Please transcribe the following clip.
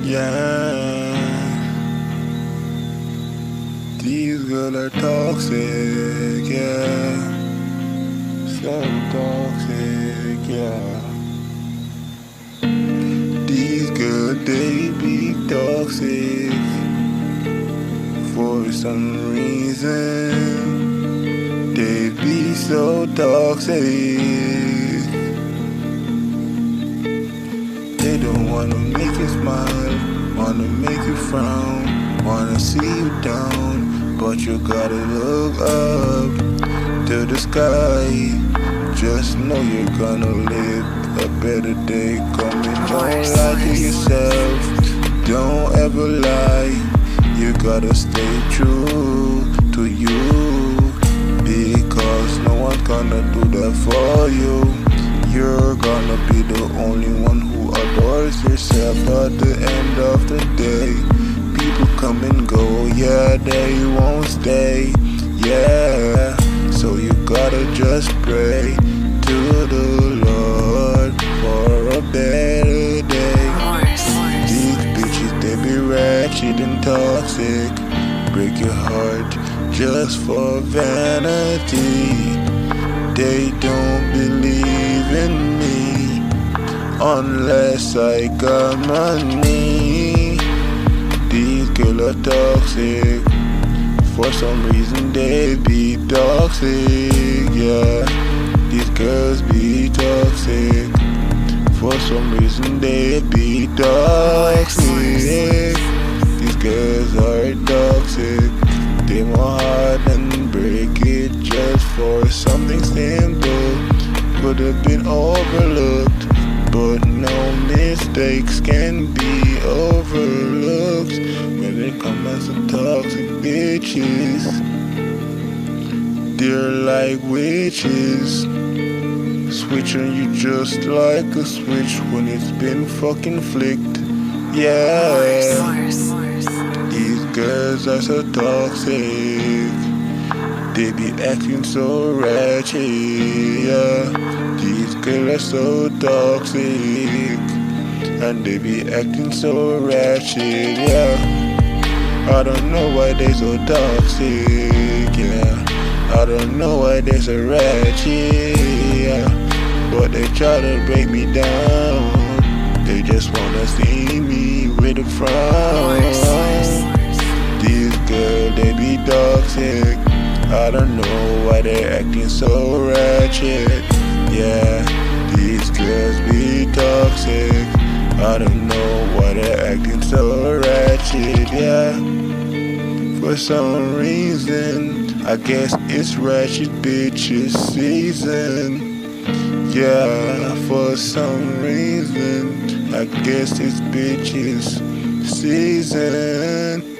Yeah, these girls are toxic, yeah, so toxic, yeah. These girls, they be toxic for some reason. They be so toxic. They don't wanna make you smile, wanna make you frown, wanna see you down, but you gotta look up to the sky. Just know you're gonna live a better day coming. Don't lie to yourself, don't ever lie. You gotta stay true to you, because no one's gonna do that for you. You're gonna be the only one who adores yourself at the end of the day. People come and go, yeah, they won't stay, yeah. So you gotta just pray to the Lord for a better day. These bitches, they be ratchet and toxic, break your heart just for vanity. They don't believe in me unless I got money. These girls are toxic, for some reason they be toxic, yeah. These girls be toxic, for some reason they be toxic. These girls are toxic, they want hard and break it just for something simple. Could have been overlooked, but no mistakes can be overlooked when it comes to toxic bitches. They're like witches, switching you just like a switch when it's been fucking flicked. Yeah, these girls are so toxic, they be acting so ratchet, yeah. These girls are so toxic, and they be acting so ratchet, yeah. I don't know why they so toxic, yeah. I don't know why they so ratchet, yeah. But they try to break me down, they just wanna see me with a frown. These girls, they be toxic, I don't know why they acting so ratchet, yeah. These girls be toxic, I don't know why they're acting so ratchet, yeah. For some reason, I guess it's ratchet bitches season, yeah. For some reason, I guess it's bitches season.